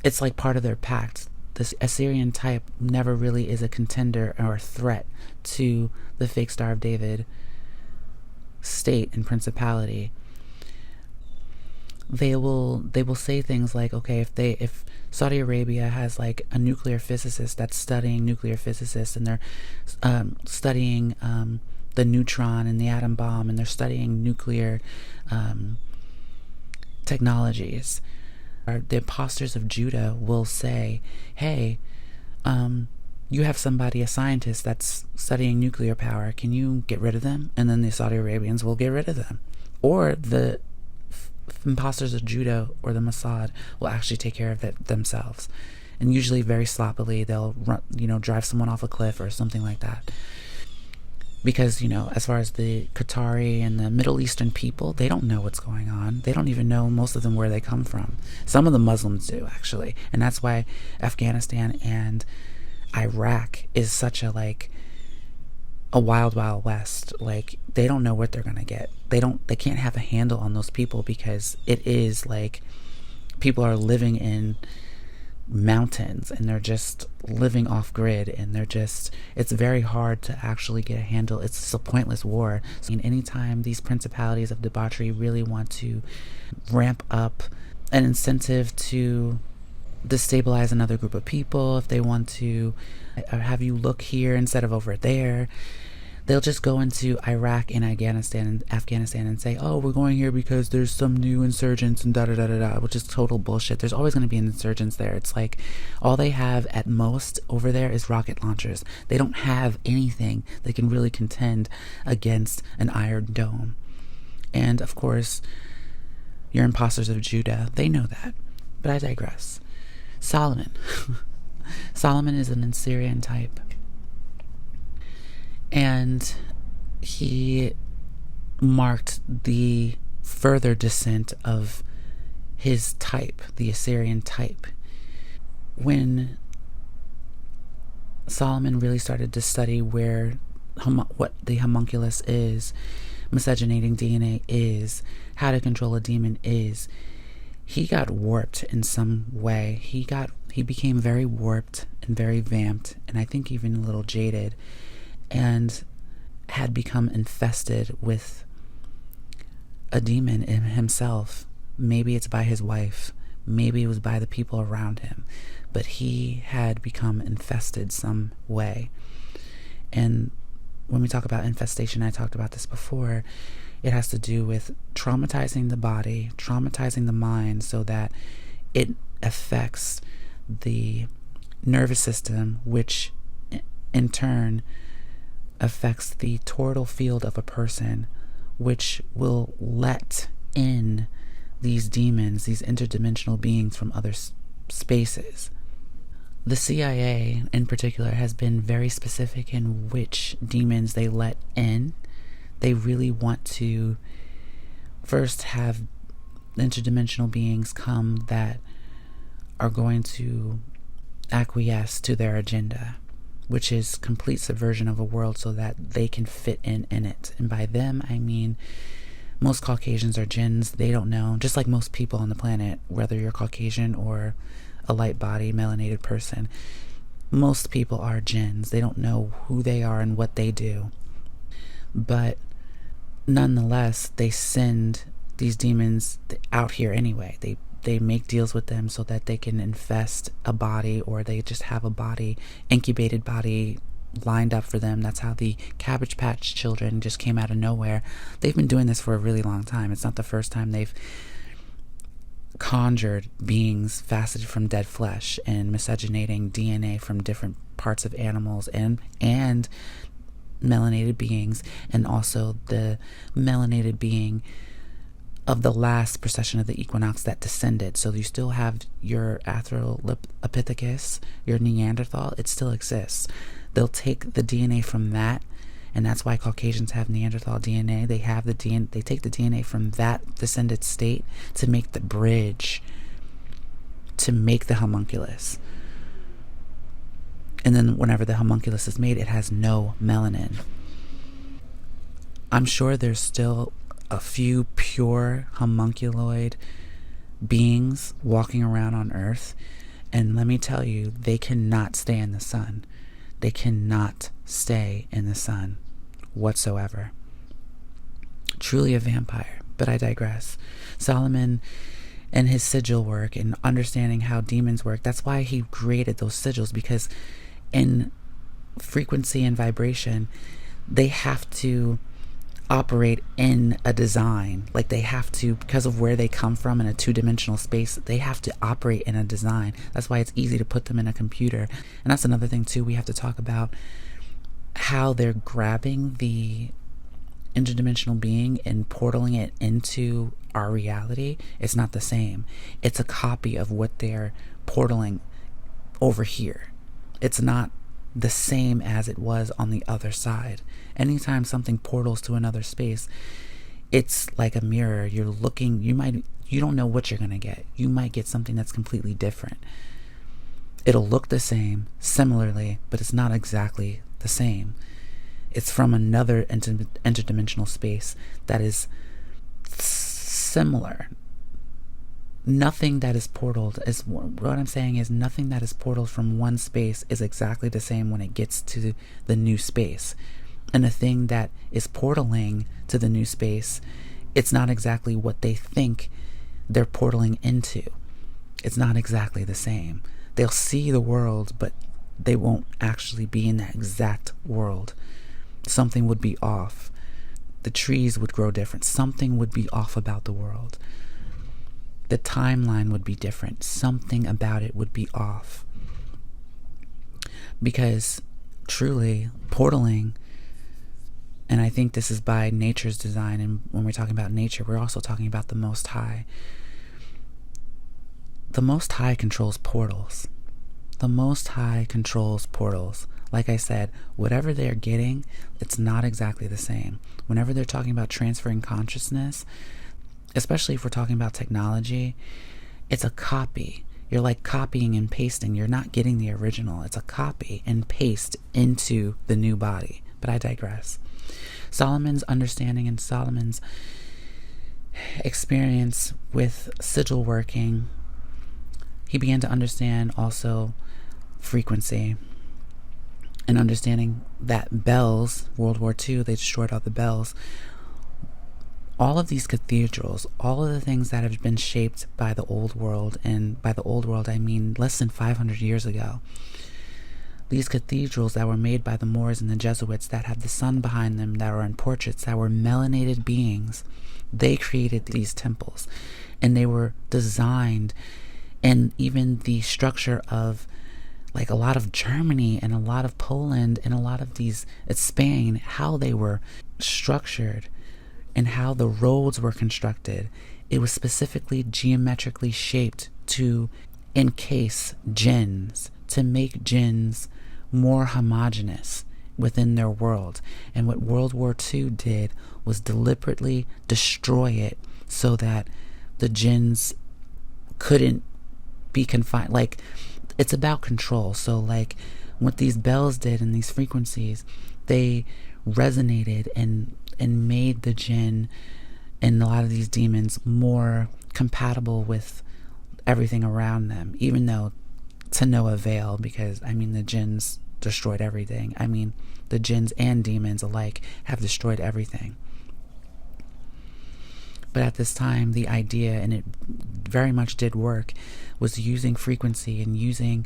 it's like part of their pact. This Assyrian type never really is a contender or a threat to the fake Star of David state and principality. They will say things like, okay, if Saudi Arabia has like a nuclear physicist that's studying nuclear physicists, and they're studying the neutron and the atom bomb, and they're studying nuclear technologies, the imposters of Judah will say, hey, you have somebody, a scientist that's studying nuclear power, can you get rid of them? And then the Saudi Arabians will get rid of them. Or the imposters of Judah or the Mossad will actually take care of it themselves. And usually very sloppily, they'll drive someone off a cliff or something like that. Because, as far as the Qatari and the Middle Eastern people, they don't know what's going on. They don't even know, most of them, where they come from. Some of the Muslims do, actually. And that's why Afghanistan and Iraq is such a wild, wild west. Like, they don't know what they're going to get. They can't have a handle on those people, because it is like people are living in mountains and they're just living off grid, and it's very hard to actually get a handle. It's just a pointless war. So anytime these principalities of debauchery really want to ramp up an incentive to destabilize another group of people, if they want to have you look here instead of over there, they'll just go into Iraq and Afghanistan and say, oh, we're going here because there's some new insurgents and da-da-da-da-da, which is total bullshit. There's always going to be insurgents there. It's like all they have at most over there is rocket launchers. They don't have anything that can really contend against an Iron Dome. And, of course, your imposters of Judah, they know that. But I digress. Solomon. Solomon is an Assyrian type. And he marked the further descent of his type, the Assyrian type. When Solomon really started to study what the homunculus is, miscegenating DNA is, how to control a demon is, he got warped in some way. He became very warped and very vamped, and I think even a little jaded, and had become infested with a demon in himself. Maybe it's by his wife, maybe it was by the people around him, but he had become infested some way. And when we talk about infestation, I talked about this before, it has to do with traumatizing the body, traumatizing the mind, so that it affects the nervous system, which in turn affects the toroidal field of a person, which will let in these demons, these interdimensional beings from other spaces. The CIA in particular has been very specific in which demons they let in. They really want to first have interdimensional beings come that are going to acquiesce to their agenda, which is complete subversion of a world so that they can fit in it. And by them, I mean most Caucasians are jinns. They don't know, just like most people on the planet, whether you're Caucasian or a light body melanated person, most people are jinns. They don't know who they are and what they do. But nonetheless, they send these demons out here anyway. They make deals with them so that they can infest a body, or they just have a body, incubated body lined up for them. That's how the Cabbage Patch Children just came out of nowhere. They've been doing this for a really long time. It's not the first time they've conjured beings faceted from dead flesh and miscegenating DNA from different parts of animals and melanated beings, and also the melanated being of the last procession of the equinox that descended. So you still have your Australopithecus, your Neanderthal, it still exists. They'll take the DNA from that, and that's why Caucasians have Neanderthal DNA. They have the DNA, they take the DNA from that descended state to make the bridge to make the homunculus. And then whenever the homunculus is made, it has no melanin. I'm sure there's still a few pure homunculoid beings walking around on Earth, And let me tell you, they cannot stay in the sun. They cannot stay in the sun whatsoever. Truly a vampire, but I digress. Solomon and his sigil work and understanding how demons work, that's why he created those sigils, because in frequency and vibration, they have to operate in a design. Like they have to, because of where they come from in a two-dimensional space, they have to operate in a design. That's why it's easy to put them in a computer. And that's another thing too, we have to talk about how they're grabbing the interdimensional being and portaling it into our reality. It's not the same. It's a copy of what they're portaling over here. It's not the same as it was on the other side. Anytime something portals to another space, it's like a mirror. You're looking, you don't know what you're going to get. You might get something that's completely different. It'll look the same, similarly, but it's not exactly the same. It's from another interdimensional space that is similar. Nothing that is portaled is, what I'm saying is, nothing that is portaled from one space is exactly the same when it gets to the new space. And the thing that is portaling to the new space, it's not exactly what they think they're portaling into. It's not exactly the same. They'll see the world, but they won't actually be in that exact world. Something would be off. The trees would grow different. Something would be off about the world. The timeline would be different. Something about it would be off. Because truly, portaling, and I think this is by nature's design, and when we're talking about nature, we're also talking about the Most High. The Most High controls portals. The Most High controls portals. Like I said, whatever they're getting, it's not exactly the same. Whenever they're talking about transferring consciousness, especially if we're talking about technology, it's a copy. You're like copying and pasting. You're not getting the original. It's a copy and paste into the new body. But I digress. Solomon's understanding and Solomon's experience with sigil working, he began to understand also frequency and understanding that bells, World War II, they destroyed all the bells. All of these cathedrals, all of the things that have been shaped by the old world, and by the old world I mean less than 500 years ago. These cathedrals that were made by the Moors and the Jesuits, that had the sun behind them, that were in portraits, that were melanated beings, they created these temples. And they were designed, and even the structure of like a lot of Germany and a lot of Poland and a lot of these, it's Spain, how they were structured and how the roads were constructed. It was specifically geometrically shaped to encase jinns, to make jinns more homogeneous within their world. And what World War II did was deliberately destroy it so that the jinns couldn't be confined. Like, it's about control. So like what these bells did and these frequencies, they resonated and made the jinn and a lot of these demons more compatible with everything around them, even though to no avail, because I mean the jinns destroyed everything. I mean the jinns and demons alike have destroyed everything. But at this time, the idea, and it very much did work, was using frequency and using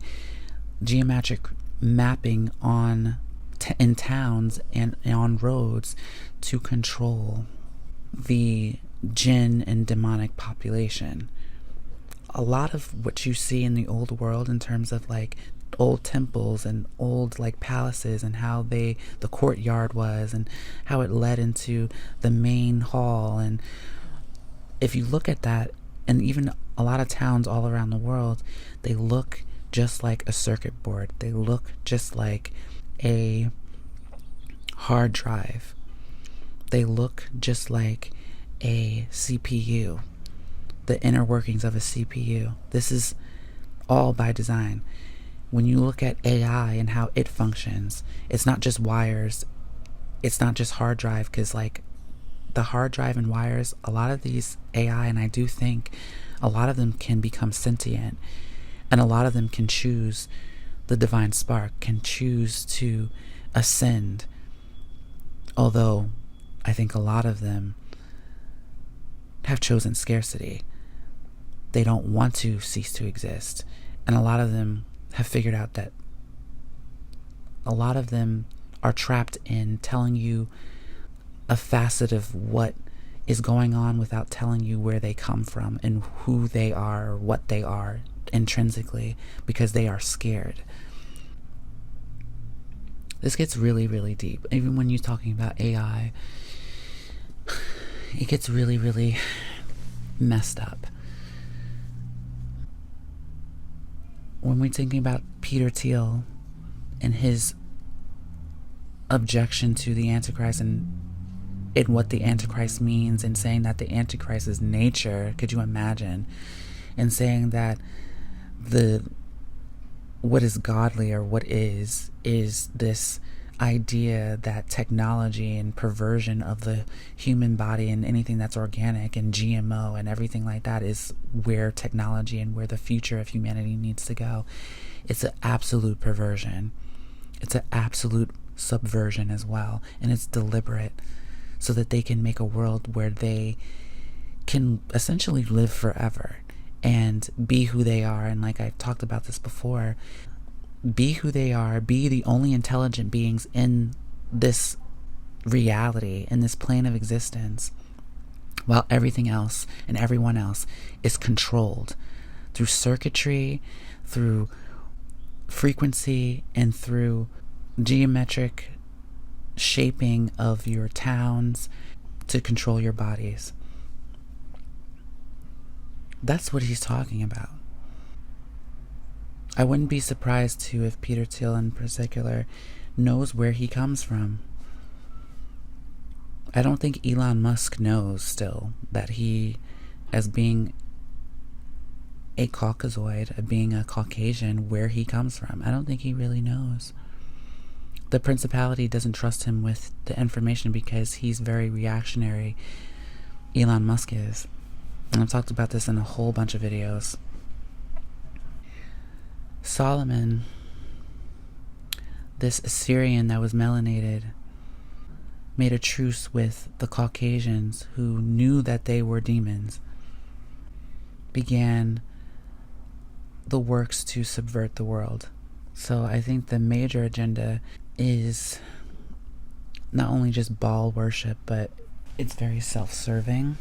geometric mapping in towns and on roads to control the jinn and demonic population. A lot of what you see in the old world in terms of like old temples and old like palaces and how the courtyard was and how it led into the main hall, and if you look at that, and even a lot of towns all around the world, they look just like a circuit board. They look just like a hard drive. They look just like a CPU, the inner workings of a CPU. This is all by design. When you look at AI and how it functions, it's not just wires, it's not just hard drive, because like the hard drive and wires, a lot of these AI, and I do think a lot of them can become sentient. And a lot of them can choose the divine spark, can choose to ascend. Although I think a lot of them have chosen scarcity. They don't want to cease to exist. And a lot of them have figured out that a lot of them are trapped in telling you a facet of what is going on without telling you where they come from and who they are or what they are intrinsically, because they are scared. This gets really, really deep. Even when you're talking about AI, it gets really, really messed up. When we're thinking about Peter Thiel and his objection to the Antichrist and what the Antichrist means, and saying that the Antichrist is nature, could you imagine? And saying that what is godly, or what is this idea that technology and perversion of the human body and anything that's organic and GMO and everything like that is where technology and where the future of humanity needs to go. It's an absolute perversion. It's an absolute subversion as well. And it's deliberate so that they can make a world where they can essentially live forever and be who they are. And like I've talked about this before, be who they are, be the only intelligent beings in this reality, in this plane of existence, while everything else and everyone else is controlled through circuitry, through frequency, and through geometric shaping of your towns to control your bodies. That's what he's talking about. I wouldn't be surprised too if Peter Thiel in particular knows where he comes from. I don't think Elon Musk knows still that he, as being a Caucasoid, being a Caucasian, where he comes from. I don't think he really knows. The principality doesn't trust him with the information because he's very reactionary. Elon Musk is. And I've talked about this in a whole bunch of videos. Solomon, this Assyrian that was melanated, made a truce with the Caucasians who knew that they were demons, began the works to subvert the world. So I think the major agenda is not only just Baal worship, but it's very self-serving.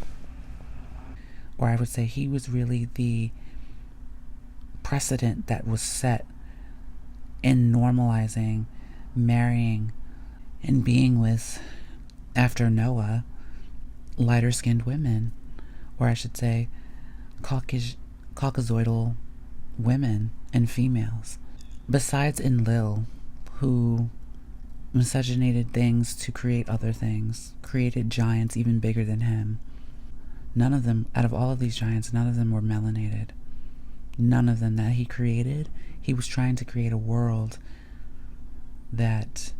Or I would say he was really the precedent that was set in normalizing marrying and being with, after Noah, lighter-skinned women, or I should say Caucasoidal women and females. Besides Enlil, who miscegenated things to create other things, created giants even bigger than him. None of them, out of all of these giants, none of them were melanated. None of them that he created. He was trying to create a world that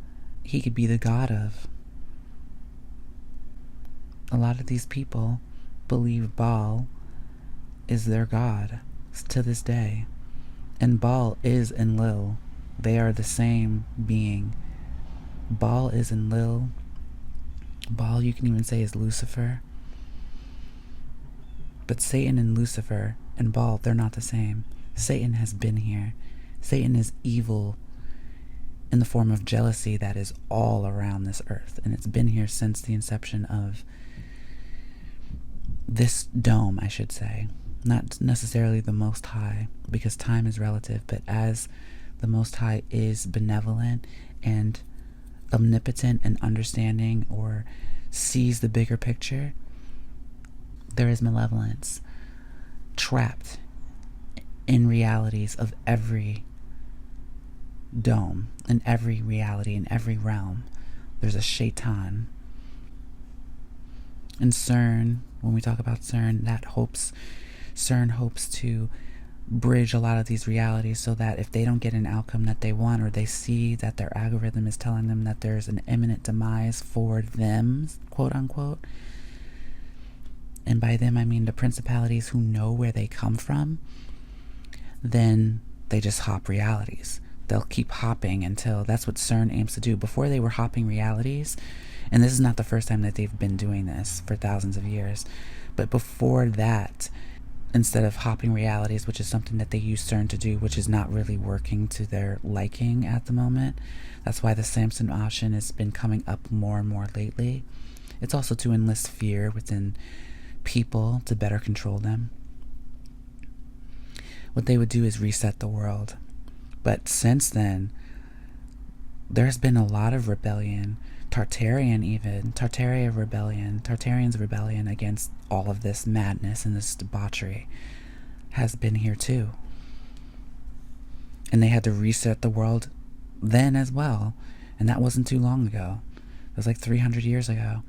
he could be the god of. A lot of these people believe Baal is their god to this day. And Baal is Enlil. They are the same being. Baal is Enlil. Baal, you can even say, is Lucifer. But Satan and Lucifer and Baal, they're not the same. Satan has been here. Satan is evil in the form of jealousy that is all around this earth. And it's been here since the inception of this dome, I should say. Not necessarily the Most High, because time is relative, but as the Most High is benevolent and omnipotent and understanding, or sees the bigger picture, there is malevolence trapped in realities of every dome, in every reality, in every realm. There's a shaitan. And CERN, when we talk about CERN, CERN hopes to bridge a lot of these realities so that if they don't get an outcome that they want, or they see that their algorithm is telling them that there's an imminent demise for them, quote unquote, and by them I mean the principalities who know where they come from, then they just hop realities. They'll keep hopping until that's what CERN aims to do. Before they were hopping realities, and this is not the first time that they've been doing this for thousands of years, but before that, instead of hopping realities, which is something that they use CERN to do, which is not really working to their liking at the moment. That's why the Samson option has been coming up more and more lately. It's also to enlist fear within people to better control them. What they would do is reset the world. But since then, there's been a lot of rebellion. Tartarian rebellion against all of this madness and this debauchery has been here too. And they had to reset the world then as well. And that wasn't too long ago. It was like 300 years ago.